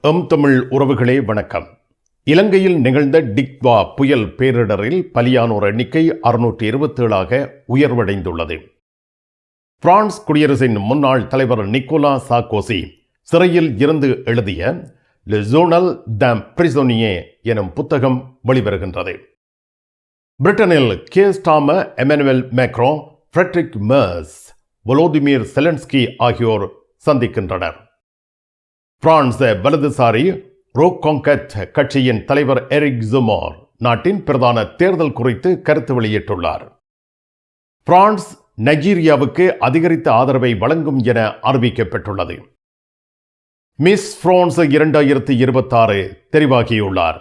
தமிழ் உறவுகளே வணக்கம். இலங்கையில் நிகழ்ந்த டிக்வா புயல் பேரிடரில் பலியானோர் எண்ணிக்கை 627 உயர்வடைந்துள்ளது. பிரான்ஸ் குடியரசின் முன்னாள் தலைவர் நிக்கோலா சார்க்கோசி சிறையில் இருந்து எழுதிய Le Journal d'un Prisonnier எனும் புத்தகம் வெளிவருகின்றது. பிரிட்டனில் Keir Starmer, Emmanuel Macron, Friedrich Merz, Volodymyr Zelensky ஆகியோர் சந்திக்கின்றனர். பிரான்ஸ் வலதுசாரி ரோகாங்கட் கட்சியின் தலைவர் எரிக் ஜுமார் நாட்டின் பிரதான தேர்தல் குறித்து கருத்து வெளியிட்டுள்ளார். பிரான்ஸ் நைஜீரியாவுக்கு அதிகரித்த ஆதரவை வழங்கும் என அறிவிக்கப்பட்டுள்ளது. Miss France 2026 தெரிவாகியுள்ளார்.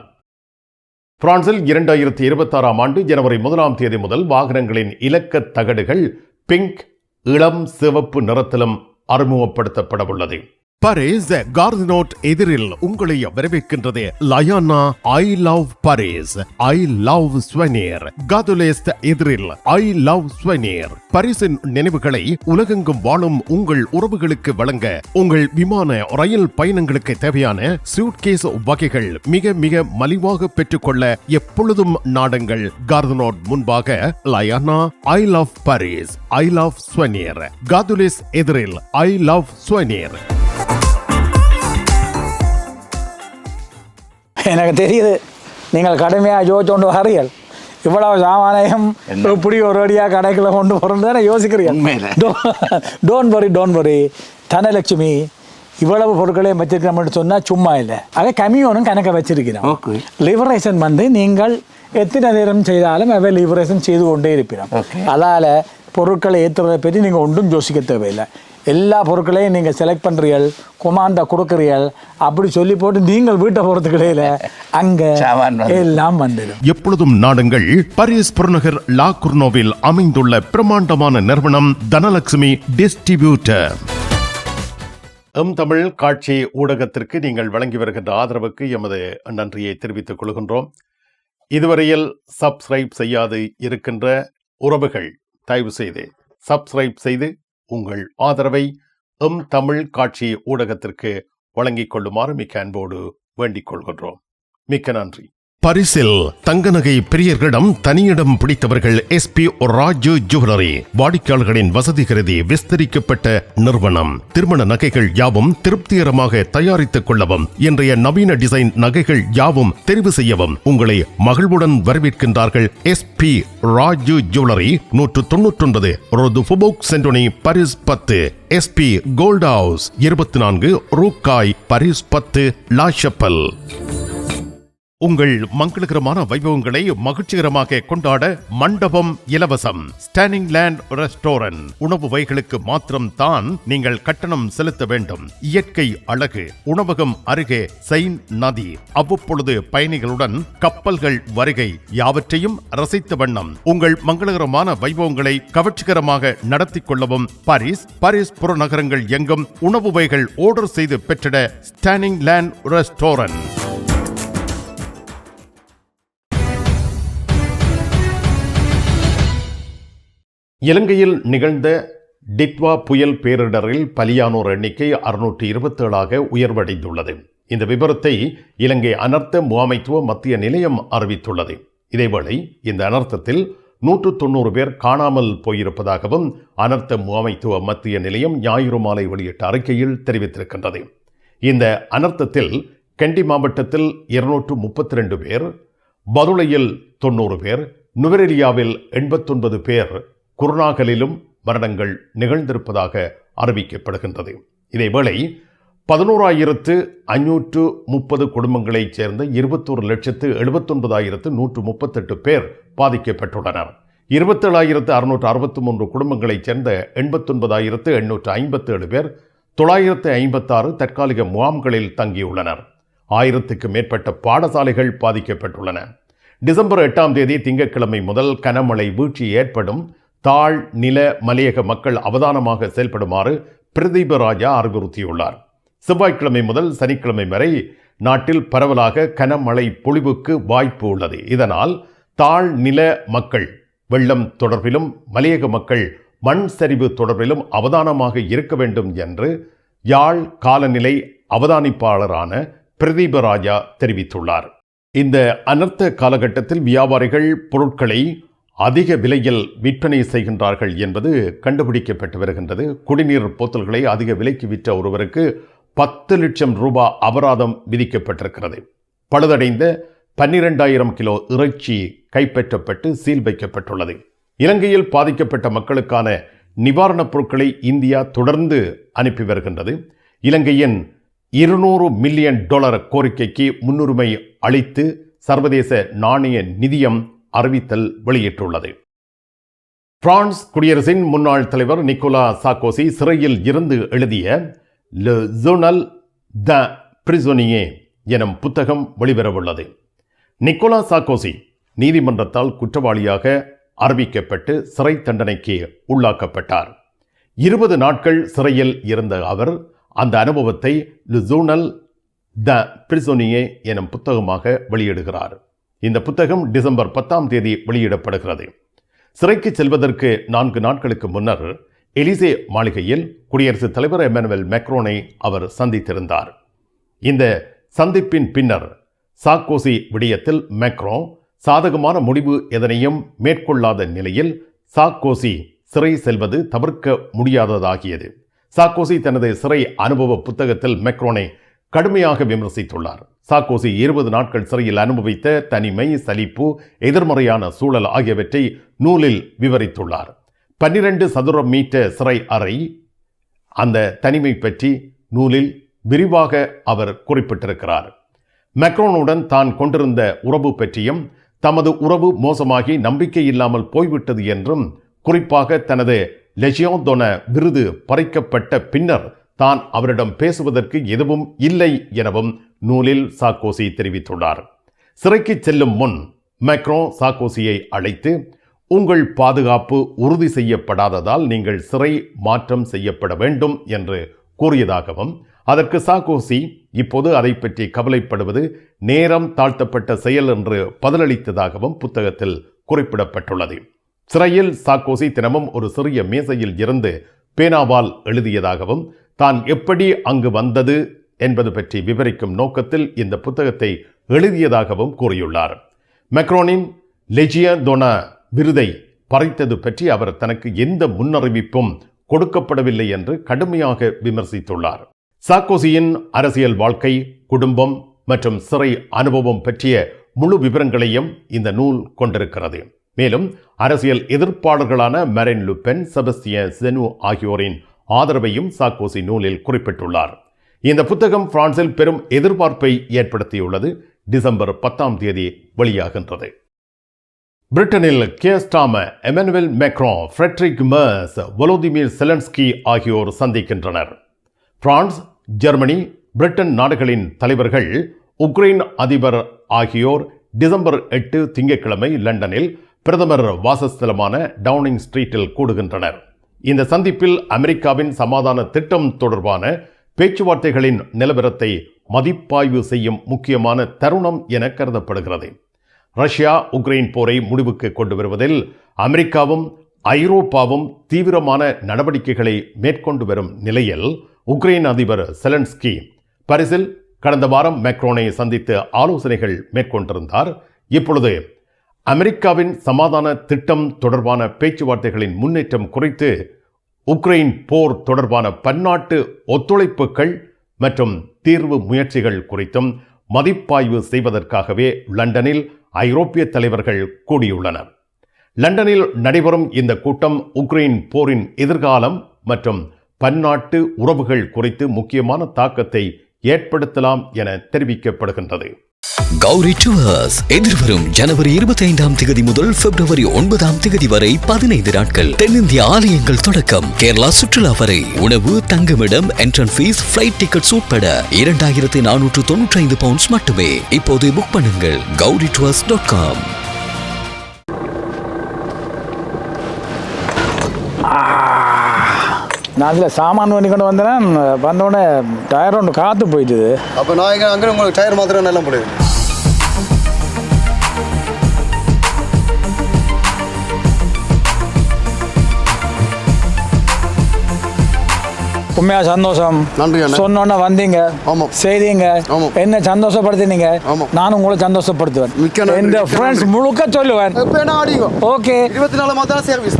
பிரான்சில் 2026 ஆண்டு ஜனவரி 1 முதல் வாகனங்களின் இலக்க தகடுகள் பிங்க், இளம் சிவப்பு நிறத்திலும் அறிமுகப்படுத்தப்படவுள்ளது. பாரிஸ் கார்தினோட் எதிரில் உங்களை வரவேற்கின்றது Layana I love Paris, I love souvenir. Gare de l'Est எதிரில் ஐ லவ் ஸ்வெனியர். பாரிஸின் நினைவுகளை உலகெங்கும் வாழும் உங்கள் உறவுகளுக்கு வழங்க உங்கள் விமான ரயில் பயணங்களுக்கு தேவையான சூட்கேஸ் வகைகள் மிக மிக மலிவாக பெற்றுக்கொள்ள எப்பொழுதும் நாடுங்கள் கார்தினோட் முன்பாக Layana I love Paris, I love souvenir. Gare de l'Est எதிரில் ஐ லவ் ஸ்வெனியர். எனக்கு தெரியுது நீங்கள் கடுமையாக யோசிச்சோண்டு வரீர்கள். இவ்வளவு சாமானியம் இப்படி ஒரு அடியாக கடைக்குள்ள கொண்டு போகிறோன்னு யோசிக்கிறீங்க. டோன்ட் வரி தனலட்சுமி இவ்வளவு பொருட்களையும் வச்சிருக்கிறோம்னு சொன்னால் சும்மா இல்லை. அதை கம்மியோனும் கணக்கை வச்சிருக்கிறோம். லிபரேஷன் நீங்கள் எத்தனை நேரம் செய்தாலும் அவை லிபரேஷன் செய்து கொண்டே இருப்பிடும். அதால் பொருட்களை ஏற்றுறதை பற்றி நீங்கள் ஒன்றும் யோசிக்க தேவையில்லை. எல்லா பொருட்களையும் நீங்கள் செலக்ட் பண்ணுறீர்கள், கொமாண்டா கொடுக்குறீர்கள். அப்படி சொல்லி போட்டு நீங்கள் வீட்டை போகிறதுக்கு இடையில அங்கே எல்லாம் வந்துடும். எப்பொழுதும் நாடுங்கள் பாரிஸ் புறநகர் லா குர்னோவில் அமைந்துள்ள பிரமாண்டமான நிறுவனம் தனலட்சுமி டிஸ்ட்ரிபியூட்டர். தமிழ் காட்சி ஊடகத்திற்கு நீங்கள் வழங்கி வருகின்ற ஆதரவுக்கு எமது நன்றியை தெரிவித்துக் கொள்கின்றோம். இதுவரையில் சப்ஸ்கிரைப் செய்யாது இருக்கின்ற உறவுகள் தயவு செய்து சப்ஸ்கிரைப் செய்து உங்கள் ஆதரவை தமிழ் காட்சி ஊடகத்திற்கு வழங்கிக் கொள்ளுமாறு மிக்க அன்போடு வேண்டிக் கொள்கின்றோம். மிக்க நன்றி. பரிசில் தங்க நகை பிரியர்களிடம் தனியிடம் பிடித்தவர்கள் SP ராஜு ஜுவல்லரி. வாடிக்கையாளர்களின் வசதி கருதி விஸ்தரிக்கப்பட்ட நிறுவனம். திருமண நகைகள் யாவும் திருப்திகரமாக தயாரித்துக் கொள்ளவும், இன்றைய நவீன டிசைன் நகைகள் யாவும் தெரிவு செய்யவும் உங்களை மகிழ்வுடன் வரவேற்கின்றார்கள். SP Raju jewellery, 199 rue du Faubourg Saint-Denis, Paris 10. SP gold house 24 ரூகாய், பாரிஸ் 10 லா ஷப்பல். உங்கள் மங்களகரமான வைபவங்களை மகிழ்ச்சிகரமாக கொண்டாட மண்டபம் இலவசம். Standing land restaurant. உணவு வகைகளுக்கு மாத்திரம் தான் நீங்கள் கட்டணம் செலுத்த வேண்டும். இயற்கை அழகு. உணவகம் அருகே செயின் நதி. அவ்வப்பொழுது பயணிகளுடன் கப்பல்கள் வருகை. யாவற்றையும் ரசித்த வண்ணம் உங்கள் மங்களகரமான வைபவங்களை கவர்ச்சிகரமாக நடத்தி கொள்ளவும் பாரிஸ் புறநகரங்கள் எங்கும் உணவு வகைகள் ஆர்டர் செய்து பெற்றிட ஸ்டாண்டிங் லேண்ட் ரெஸ்டாரண்ட். இலங்கையில் நிகழ்ந்த டிக்வா புயல் பேரிடரில் பலியானோர் எண்ணிக்கை 627 உயர்வடைந்துள்ளது. இந்த விபரத்தை இலங்கை அனர்த்த முகாமைத்துவ மத்திய நிலையம் அறிவித்துள்ளது. இதேவேளை இந்த அனர்த்தத்தில் 190 பேர் காணாமல் போயிருப்பதாகவும் அனர்த்த முகாமைத்துவ மத்திய நிலையம் ஞாயிறு மாலை வெளியிட்ட அறிக்கையில் தெரிவித்திருக்கின்றது. இந்த அனர்த்தத்தில் கண்டி மாவட்டத்தில் 232 பேர், பதுளையில் 90 பேர், நுவரெலியாவில் 89 பேர், குருநாகலிலும் மரணங்கள் நிகழ்ந்திருப்பதாக அறிவிக்கப்படுகின்றது. இதேவேளை 11,530 குடும்பங்களைச் சேர்ந்த 21,79,138 பேர் பாதிக்கப்பட்டுள்ளனர். 27,663 குடும்பங்களைச் சேர்ந்த 89,857 பேர் 956 தற்காலிக முகாம்களில் தங்கியுள்ளனர். 1000க்கும் மேற்பட்ட பாடசாலைகள் பாதிக்கப்பட்டுள்ளன. டிசம்பர் 8 திங்கட்கிழமை முதல் கனமழை வீழ்ச்சி ஏற்படும். தாழ் நில மலையக மக்கள் அவதானமாக செயல்படுமாறு பிரதீப ராஜா அறிவுறுத்தியுள்ளார். செவ்வாய்க்கிழமை முதல் சனிக்கிழமை வரை நாட்டில் பரவலாக கனமழை பொழிவுக்கு வாய்ப்பு உள்ளது. இதனால் தாழ் நில மக்கள் வெள்ளம் தொடர்பிலும் மலையக மக்கள் மண் சரிவு தொடர்பிலும் அவதானமாக இருக்க வேண்டும் என்று யாழ் காலநிலை அவதானிப்பாளரான பிரதீப ராஜா தெரிவித்துள்ளார். இந்த அனர்த்த காலகட்டத்தில் வியாபாரிகள் பொருட்களை அதிக விலையில் விற்பனை செய்கின்றார்கள் என்பது கண்டுபிடிக்கப்பட்டு வருகின்றது. குடிநீர் போத்தல்களை அதிக விலைக்கு விற்ற ஒருவருக்கு 10 லட்சம் ரூபாய் அபராதம் விதிக்கப்பட்டிருக்கிறது. பழுதடைந்த 12,000 கிலோ இறைச்சி கைப்பற்றப்பட்டு சீல் வைக்கப்பட்டுள்ளது. இலங்கையில் பாதிக்கப்பட்ட மக்களுக்கான நிவாரணப் பொருட்களை இந்தியா தொடர்ந்து அனுப்பி வருகின்றது. இலங்கையின் $200 மில்லியன் கோரிக்கைக்கு முன்னுரிமை அளித்து சர்வதேச நாணய நிதியம் அறிவித்தல் வெளியிட்டுள்ளது. பிரான்ஸ் குடியரசின் முன்னாள் தலைவர் நிக்கோலா சார்க்கோசி சிறையில் இருந்து எழுதிய Le Journal d'un Prisonnier எனும் புத்தகம் வெளிவரவுள்ளது. நிக்கோலா சார்க்கோசி நீதிமன்றத்தால் குற்றவாளியாக அறிவிக்கப்பட்டு சிறை தண்டனைக்கு உள்ளாக்கப்பட்டார். 20 நாட்கள் சிறையில் இருந்த அவர் அந்த அனுபவத்தை Le Journal d'un Prisonnier எனும் புத்தகமாக வெளியிடுகிறார். இந்த புத்தகம் டிசம்பர் 10 வெளியிடப்படுகிறது. சிறைக்கு செல்வதற்கு 4 நாட்களுக்கு முன்னர் எலிசே மாளிகையில் குடியரசுத் தலைவர் எமனுவல் மேக்ரோனை அவர் சந்தித்திருந்தார். இந்த சந்திப்பின் பின்னர் சார்க்கோசி விடயத்தில் மேக்ரோ சாதகமான முடிவு எதனையும் மேற்கொள்ளாத நிலையில் சார்க்கோசி சிறை செல்வது தவிர்க்க முடியாததாகியது. சார்க்கோசி தனது சிறை அனுபவ புத்தகத்தில் மேக்ரோனை கடுமையாக விமர்சித்துள்ளார். சார்க்கோசி 20 நாட்கள் சிறையில் அனுபவித்த தனிமை, சலிப்பு, எதிர்மறையான சூழல் ஆகியவற்றை நூலில் விவரித்துள்ளார். 12 சதுர மீட்டர் சிறை அறை, அந்த தனிமை பற்றி நூலில் விரிவாக அவர் குறிப்பிட்டிருக்கிறார். மேக்ரோனுடன் தான் கொண்டிருந்த உறவு பற்றியும் தமது உறவு மோசமாகி நம்பிக்கை இல்லாமல் போய்விட்டது என்றும், குறிப்பாக தனது லெஜியோன் d'honneur விருது பறிக்கப்பட்ட பின்னர் தான் அவரிடம் பேசுவதற்கு எதுவும் இல்லை எனவும் நூலில் சார்க்கோசி தெரிவித்துள்ளார். சிறைக்கு செல்லும் முன் மேக்ரோ சார்க்கோசியை அழைத்து, உங்கள் பாதுகாப்பு உறுதி செய்யப்படாததால் நீங்கள் சிறை மாற்றம் செய்யப்பட வேண்டும் என்று கூறியதாகவும், அதற்கு சார்க்கோசி இப்போது அதை பற்றி கவலைப்படுவது நேரம் தாழ்த்தப்பட்ட செயல் என்று பதிலளித்ததாகவும் புத்தகத்தில் குறிப்பிடப்பட்டுள்ளது. சிறையில் சார்க்கோசி தினமும் ஒரு சிறிய மேசையில் இருந்து பேனாவால் எழுதியதாகவும், தான் எப்படி அங்கு வந்தது என்பது பற்றி விவரிக்கும் நோக்கத்தில் இந்த புத்தகத்தை எழுதியதாகவும் கூறியுள்ளார். மேக்ரோனின் லெஜியோன் d'honneur விருதை பறித்தது பற்றி அவர் தனக்கு எந்த முன்னறிவிப்பும் கொடுக்கப்படவில்லை என்று கடுமையாக விமர்சித்துள்ளார். சார்க்கோசியின் அரசியல் வாழ்க்கை, குடும்பம் மற்றும் சிறை அனுபவம் பற்றிய முழு விவரங்களையும் இந்த நூல் கொண்டிருக்கிறது. மேலும் அரசியல் எதிர்ப்பாளர்களான மரின் லு பென், செபஸ்டியன் ஜெனு ஆகியோரின் ஆதரவையும் சார்க்கோசி நூலில் குறிப்பிட்டுள்ளார். இந்த புத்தகம் பிரான்சில் பெரும் எதிர்பார்ப்பை ஏற்படுத்தியுள்ளது. டிசம்பர் 10 வெளியாகின்றது. பிரிட்டனில் Keir Starmer, Emmanuel Macron, Friedrich Merz, Volodymyr Zelensky ஆகியோர் சந்திக்கின்றனர். பிரான்ஸ், ஜெர்மனி, பிரிட்டன் நாடுகளின் தலைவர்கள், உக்ரைன் அதிபர் ஆகியோர் டிசம்பர் 8 திங்கட்கிழமை லண்டனில் பிரதமர் வாசஸ்தலமான டவுனிங் ஸ்ட்ரீட்டில் கூடுகின்றனர். இந்த சந்திப்பில் அமெரிக்காவின் சமாதான திட்டம் தொடர்பான பேச்சுவார்த்தைகளின் நிலவரத்தை மதிப்பாய்வு செய்யும் முக்கியமான தருணம் என கருதப்படுகிறது. ரஷ்யா உக்ரைன் போரை முடிவுக்கு கொண்டு வருவதில் அமெரிக்காவும் ஐரோப்பாவும் தீவிரமான நடவடிக்கைகளை மேற்கொண்டு வரும் நிலையில், உக்ரைன் அதிபர் செலன்ஸ்கி பாரிஸில் கடந்த வாரம் மேக்ரோனை சந்தித்து ஆலோசனைகள் மேற்கொண்டிருந்தார். இப்பொழுது அமெரிக்காவின் சமாதான திட்டம் தொடர்பான பேச்சுவார்த்தைகளின் முன்னேற்றம் குறித்து, உக்ரைன் போர் தொடர்பான பன்னாட்டு ஒத்துழைப்புகள் மற்றும் தீர்வு முயற்சிகள் குறித்தும் மதிப்பாய்வு செய்வதற்காகவே லண்டனில் ஐரோப்பிய தலைவர்கள் கூடியுள்ளனர். லண்டனில் நடைபெறும் இந்த கூட்டம் உக்ரைன் போரின் எதிர்காலம் மற்றும் பன்னாட்டு உறவுகள் குறித்து முக்கியமான தாக்கத்தை ஏற்படுத்தலாம் என தெரிவிக்கப்படுகின்றது. கௌரி டூர்ஸ் எதிர்வரும் ஜனவரி 25 முதல் பிப்ரவரி 9 வரை 15 நாட்கள் தென்னிந்திய ஆலயங்கள் தொடக்கம் கேரளா சுற்றுலா வரை உணவு, தங்குமிடம், என்ட்ரன்ஸ் ஃபீஸ், ஃபிளைட் டிக்கெட்ஸ் உட்பட 2495 பவுண்ட்ஸ் மட்டுமே. இப்போது புக் பண்ணுங்கள் gauritours.com. நான் அதில் சாமான் பண்ணி கொண்டு வந்தேன். வந்தோடனே டயர் ஒன்று காற்று போயிடுது. அப்போ நான் இங்கே அங்கே உங்களுக்கு டயர் மாத்திரம் நல்லா போடுது. உண்மையா சந்தோஷம். நன்றி அண்ணா. சொன்னோன்னே வந்தீங்க, ஆமாம். செய்தீங்க, ஆமாம். என்ன சந்தோஷப்படுத்தினீங்க. ஆமாம். நானும் உங்களை சந்தோஷப்படுத்துவேன். மிக்க நன்றி, இந்த மிக்க ஃப்ரெண்ட்ஸ் நன்றி. முழுக்க சொல்லுவேன். இப்போ என்ன ஆடிங்க? ஓகே. 24 மாதம் சர்வீஸ்.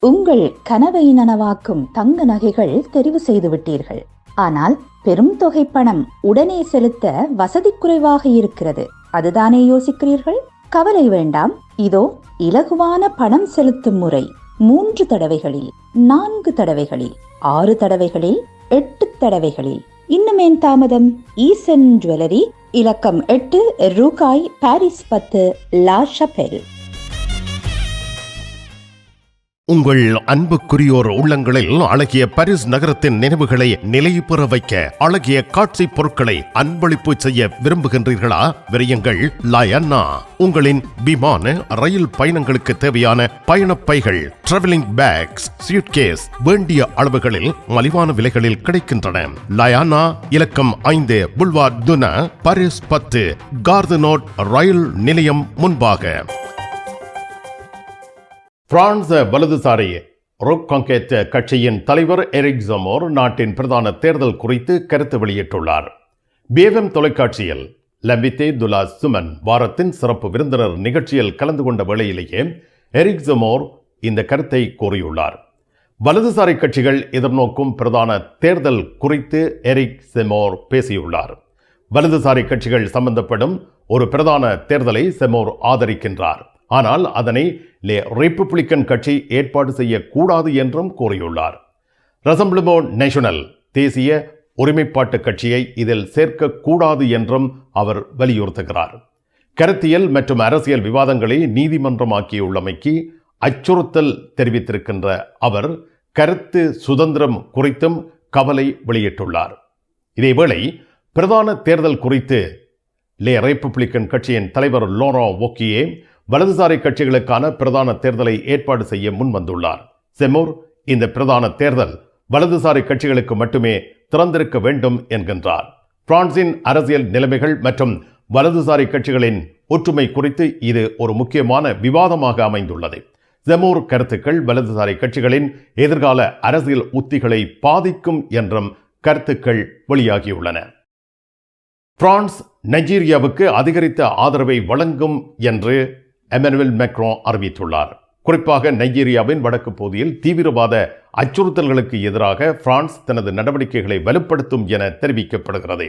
உங்கள் கனவை நனவாக்கும் தங்க நகைகள் தெரிவு செய்து விட்டீர்கள். ஆனால் பெரும் தொகை பணம் உடனே செலுத்த வசதி குறைவாக இருக்கிறது. அதுதானே யோசிக்கிறீர்கள்? கவலை வேண்டாம். இதோ இலகுவான பணம் செலுத்தும் முறை. 3 தடவைகளில், 4 தடவைகளில், 6 தடவைகளில், 8 தடவைகளில். இன்னுமேன் தாமதம்? ஈசன் ஜுவல்லரி, இலக்கம் 8, ரூகாய், பாரிஸ் 10, லா ஷபெல். உங்கள் அன்புக்குரியோர் உள்ளங்களில் அழகிய பாரிஸ் நகரத்தின் நினைவுகளை நிலைபெற வைக்க அழகிய காட்சி பொருட்களை அன்பளிப்பு செய்ய விரும்புகின்றீர்களா? விரையுங்கள் லயன்னா. உங்களின் விமான ரயில் பயணங்களுக்கு தேவையான பயணப்பைகள், டிராவலிங் பேக்ஸ், சூட்கேஸ் வேண்டிய அளவுகளில் மலிவான விலைகளில் கிடைக்கின்றன. லயானா, இலக்கம் 5, புல்வார் துனா, பாரிஸ் 10, கார்தனோட் ரயில் நிலையம் முன்பாக. பிரான்ஸ் வலதுசாரி ரோக்காங்கெட் கட்சியின் தலைவர் எரிக் ஜெமோர் நாட்டின் பிரதான தேர்தல் குறித்து கருத்து வெளியிட்டுள்ளார். BFM தொலைக்காட்சியில் லம்பித்தே துலா சுமன் வாரத்தின் சிறப்பு விருந்தினர் நிகழ்ச்சியில் கலந்து கொண்ட வேளையிலேயே எரிக் ஜெமோர் இந்த கருத்தை கூறியுள்ளார். வலதுசாரி கட்சிகள் எதிர்நோக்கும் பிரதான தேர்தல் குறித்து எரிக் ஜெமோர் பேசியுள்ளார். வலதுசாரி கட்சிகள் சம்பந்தப்படும் ஒரு பிரதான தேர்தலை ஜெமோர் ஆதரிக்கின்றார். ஆனால் அதனை ரிப்பப்ளிக்கன் கட்சி ஏற்பாடு செய்யக்கூடாது என்றும் கூறியுள்ளார். ரசம்பிளமெண்ட் நேஷனல் தேசிய ஒருமைப்பாட்டு கட்சியை இதில் சேர்க்கக்கூடாது என்றும் அவர் வலியுறுத்துகிறார். கருத்தியல் மற்றும் அரசியல் விவாதங்களை நீதிமன்றமாக்கியுள்ளமைக்கு அச்சுறுத்தல் தெரிவித்திருக்கின்ற அவர் கருத்து சுதந்திரம் குறித்தும் கவலை வெளியிட்டுள்ளார். இதேவேளை பிரதான தேர்தல் குறித்து ரிப்பப்ளிக்கன் கட்சியின் தலைவர் லோரா வோக்கியே வலதுசாரி கட்சிகளுக்கான பிரதான தேர்தலை ஏற்பாடு செய்ய முன்வந்துள்ளார். செமோர் இந்த பிரதான தேர்தல் வலதுசாரி கட்சிகளுக்கு மட்டுமே திறந்திருக்க வேண்டும் என்கின்றார். பிரான்சின் அரசியல் நிலைமைகள் மற்றும் வலதுசாரி கட்சிகளின் ஒற்றுமை குறித்து இது ஒரு முக்கியமான விவாதமாக அமைந்துள்ளது. செமோர் கருத்துக்கள் வலதுசாரி கட்சிகளின் எதிர்கால அரசியல் உத்திகளை பாதிக்கும் என்றும் கருத்துக்கள் வெளியாகியுள்ளன. பிரான்ஸ் நைஜீரியாவுக்கு அதிகரித்த ஆதரவை வழங்கும் என்று எமனுவல் மேக்ரான் அறிவித்துள்ளார். குறிப்பாக நைஜீரியாவின் வடக்கு பகுதியில் தீவிரவாத அச்சுறுத்தல்களுக்கு எதிராக பிரான்ஸ் தனது நடவடிக்கைகளை வலுப்படுத்தும் என தெரிவிக்கப்படுகிறது.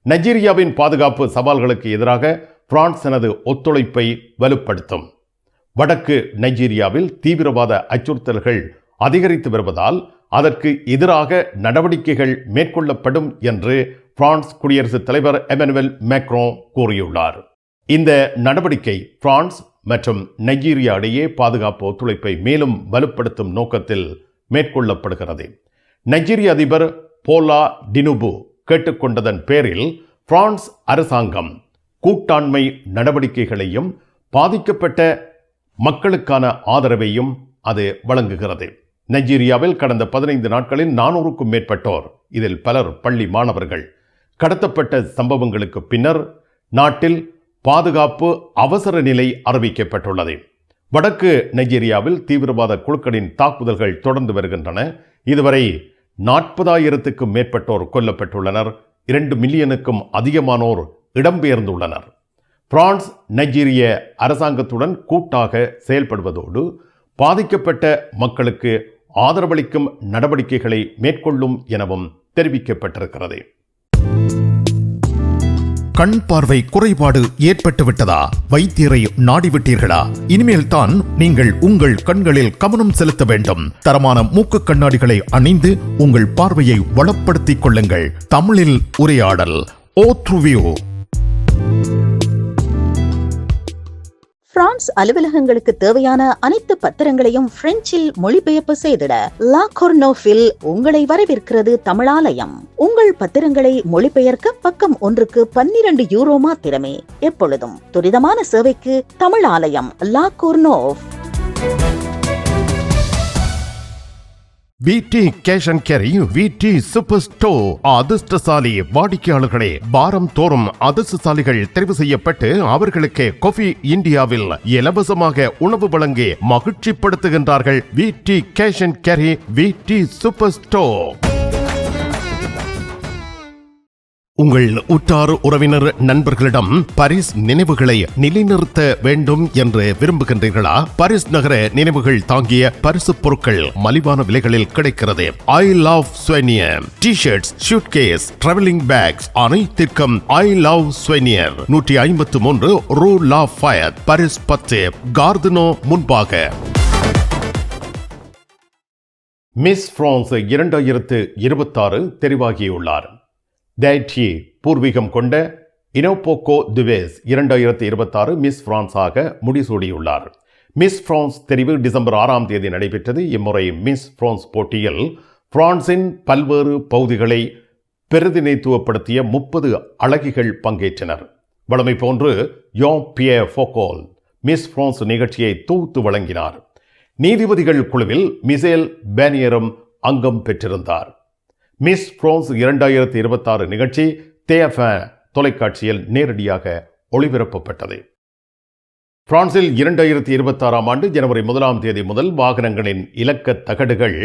நைஜீரியாவின் பாதுகாப்பு சவால்களுக்கு எதிராக பிரான்ஸ் தனது ஒத்துழைப்பை வலுப்படுத்தும். வடக்கு நைஜீரியாவில் தீவிரவாத அச்சுறுத்தல்கள் அதிகரித்து வருவதால் அதற்கு எதிராக நடவடிக்கைகள் மேற்கொள்ளப்படும் என்று பிரான்ஸ் குடியரசுத் தலைவர் எமனுவல் மேக்ரான் கூறியுள்ளார். இந்த நடவடிக்கை பிரான்ஸ் மற்றும் நைஜீரியா இடையே பாதுகாப்பு ஒத்துழைப்பை மேலும் வலுப்படுத்தும் நோக்கத்தில் மேற்கொள்ளப்படுகிறது. நைஜீரிய அதிபர் போலா டினுபு கேட்டுக்கொண்டதன் பேரில் பிரான்ஸ் அரசாங்கம் கூட்டாண்மை நடவடிக்கைகளையும் பாதிக்கப்பட்ட மக்களுக்கான ஆதரவையும் அது வழங்குகிறது. நைஜீரியாவில் கடந்த 15 நாட்களில் 400க்கும் மேற்பட்டோர், இதில் பலர் பள்ளி மாணவர்கள், கடத்தப்பட்ட சம்பவங்களுக்கு பின்னர் நாட்டில் பாதுகாப்பு அவசர நிலை அறிவிக்கப்பட்டுள்ளது. வடக்கு நைஜீரியாவில் தீவிரவாத குழுக்களின் தாக்குதல்கள் தொடர்ந்து வருகின்றன. இதுவரை 40,000க்கும் மேற்பட்டோர் கொல்லப்பட்டுள்ளனர். 2 மில்லியனுக்கும் அதிகமானோர் இடம்பெயர்ந்துள்ளனர். பிரான்ஸ் நைஜீரிய அரசாங்கத்துடன் கூட்டாக செயல்படுவதோடு பாதிக்கப்பட்ட மக்களுக்கு ஆதரவளிக்கும் நடவடிக்கைகளை மேற்கொள்ளும் எனவும் தெரிவிக்கப்பட்டிருக்கிறது. கண் பார்வை குறைபாடு ஏற்பட்டுவிட்டதா? வைத்தியரை நாடிவிட்டீர்களா? இனிமேல் தான் நீங்கள் உங்கள் கண்களில் கவனம் செலுத்த வேண்டும். தரமான மூக்கு கண்ணாடிகளை அணிந்து உங்கள் பார்வையை வளப்படுத்திக் கொள்ளுங்கள். தமிழில் உரையாடல் ஓத்ருவியூ. பிரான்ஸ் அலுவலகங்களுக்கு தேவையான அனைத்து பத்திரங்களையும் பிரெஞ்சில் மொழிபெயர்ப்பு செய்திட லா கொர்னோஃபில் உங்களை வரவேற்கிறது தமிழாலயம். உங்கள் பத்திரங்களை மொழிபெயர்க்க பக்கம் ஒன்றுக்கு 12 யூரோ மாத்திரமே. எப்பொழுதும் துரிதமான சேவைக்கு தமிழாலயம் லா கொர்னோஃப். விடி கேஷ் அண்ட் கேரி விடி சூப்பர் ஸ்டோர். அதிர்ஷ்டசாலி வாடிக்கையாளர்களே, வாரம் தோறும் அதிர்ஷ்டசாலிகள் தெரிவு செய்யப்பட்டு அவர்களுக்கு காஃபி இந்தியாவில் இலவசமாக உணவு வழங்கி மகிழ்ச்சிப்படுத்துகின்றார்கள். விடி கேஷ் அண்ட் கேரி விடி சூப்பர் ஸ்டோர். உங்கள் உற்றார் உறவினர் நண்பர்களிடம் பாரிஸ் நினைவுகளை நிலைநிறுத்த வேண்டும் என்று விரும்புகின்றீர்களா? பாரிஸ் நகர நினைவுகள் தாங்கிய பரிசு பொருட்கள் மலிவான விலைகளில் கிடைக்கிறது. ஐ love souvenir T-shirts, suitcase, travelling packs அனைத்திற்கும் ஐ லவ் ஸ்வெனியர். 153 ரூ லா ஃபயத், பாரிஸ் 10, கார்தினோ முன்பாக. Miss France 2026 தெரிவாகியுள்ளார். டேட்டி பூர்வீகம் கொண்ட இனோபோக்கோ துவேஸ் 2026 மிஸ் பிரான்ஸாக முடிசூடியுள்ளார். மிஸ் பிரான்ஸ் தெரிவு டிசம்பர் 6ஆம் தேதி நடைபெற்றது. இம்முறை மிஸ் பிரான்ஸ் போட்டியில் பிரான்சின் பல்வேறு பகுதிகளை பிரதிநிதித்துவப்படுத்திய 30 அழகிகள் பங்கேற்றனர். வழமை போன்று யோன் பியர் ஃபோகோல் மிஸ் பிரான்ஸ் நிகழ்ச்சியை தொகுத்து வழங்கினார். நீதிபதிகள் குழுவில் மிசேல் பேனியரும் அங்கம் பெற்றிருந்தார். மிஸ் பிரான்ஸ் 2026 நிகழ்ச்சி TF1 தொலைக்காட்சியில் நேரடியாக ஒளிபரப்பப்பட்டது. பிரான்சில் 2026ஆம் ஆண்டு ஜனவரி 1ஆம் தேதி முதல் வாகனங்களின் இலக்க தகடுகள்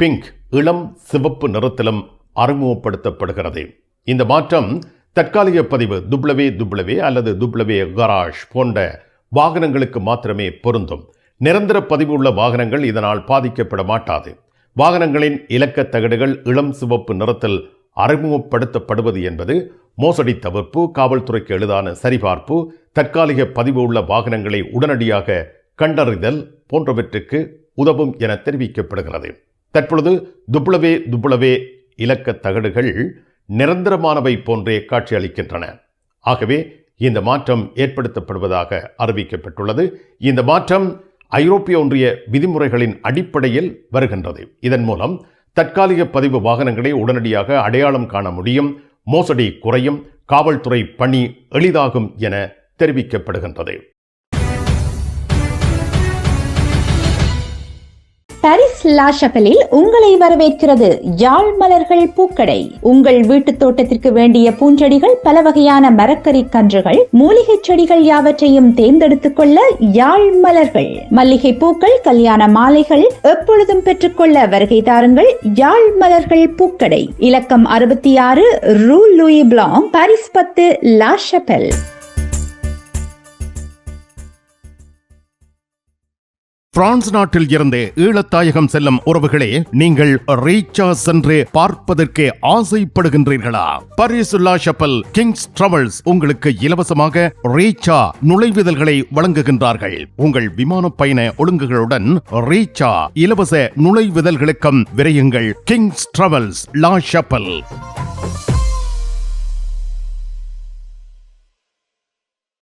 பிங்க், இளம் சிவப்பு நிறத்திலும் அறிமுகப்படுத்தப்படுகிறது. இந்த மாற்றம் தற்காலிக பதிவு WW அல்லது W கராஜ் போன்ற வாகனங்களுக்கு மாத்திரமே பொருந்தும். நிரந்தர பதிவு உள்ள வாகனங்கள் இதனால் பாதிக்கப்பட மாட்டாது. வாகனங்களின் இலக்க தகடுகள் இளம் சிவப்பு நிறத்தில் அறிமுகப்படுத்தப்படுவது என்பது மோசடி தவிர்ப்பு, காவல்துறைக்கு எளிதான சரிபார்ப்பு, தற்காலிக பதிவு உள்ள வாகனங்களை உடனடியாக கண்டறிதல் போன்றவற்றுக்கு உதவும் என தெரிவிக்கப்படுகிறது. தற்பொழுது WW இலக்க தகடுகள் நிரந்தரமானவை போன்றே காட்சியளிக்கின்றன. ஆகவே இந்த மாற்றம் ஏற்படுத்தப்படுவதாக அறிவிக்கப்பட்டுள்ளது. இந்த மாற்றம் ஐரோப்பிய ஒன்றிய விதிமுறைகளின் அடிப்படையில் வருகின்றது. இதன் மூலம் தற்காலிக பதிவு வாகனங்களை உடனடியாக அடையாளம் காண முடியும், மோசடி குறையும், காவல்துறை பணி எளிதாகும் என தெரிவிக்கப்படுகின்றது. பாரிஸ் லா ஷப்பலில் உங்களை வரவேற்கிறது யாழ் மலர்கள் பூக்கடை. உங்கள் வீட்டு தோட்டத்திற்கு வேண்டிய பூஞ்செடிகள், பல வகையான மரக்கறி கன்றுகள், மூலிகை செடிகள் யாவற்றையும் தேர்ந்தெடுத்துக் கொள்ள யாழ் மலர்கள். மல்லிகை பூக்கள், கல்யாண மாலைகள் எப்பொழுதும் பெற்றுக்கொள்ள வருகை தாருங்கள் யாழ் மலர்கள் பூக்கடை. இலக்கம் 66 ரூ Louis Blanc, Paris 10, La ஷப்பல். France நாட்டில் இருந்து ஈழத்தாயகம் செல்லும் உறவுகளே, நீங்கள் ரீச்சா சென்று பார்ப்பதற்கு ஆசைப்படுகின்றீர்களா? பாரிஸ் லா ஷப்பல் கிங்ஸ் டிராவல்ஸ் உங்களுக்கு இலவசமாக ரீச்சா நுழைவுதல்களை வழங்குகின்றார்கள். உங்கள் விமான பயண ஒழுங்குகளுடன் ரீச்சா இலவச நுழைவுதல்களுக்கும் விரையுங்கள் கிங்ஸ் டிராவல்ஸ் லா ஷப்பல்.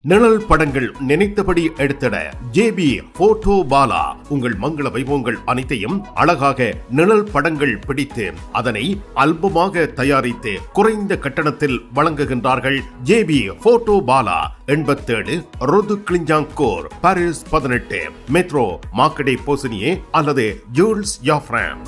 நிழல் படங்கள் நினைத்தபடி எடுத்திட JB போட்டோ பாலா. உங்கள் மங்கள வைபவங்கள் அனைத்தையும் அழகாக நிழல் படங்கள் பிடித்து அதனை ஆல்பமாக தயாரித்து குறைந்த கட்டணத்தில் வழங்குகின்றார்கள். JB போட்டோ பாலா 87 ரோது கிளிஞ்சாங்கோர், பாரிஸ் 18, மெட்ரோ மார்க்கெட்டே போசினியே அல்லது ஜூல்ஸ் யாஃப்ரான்.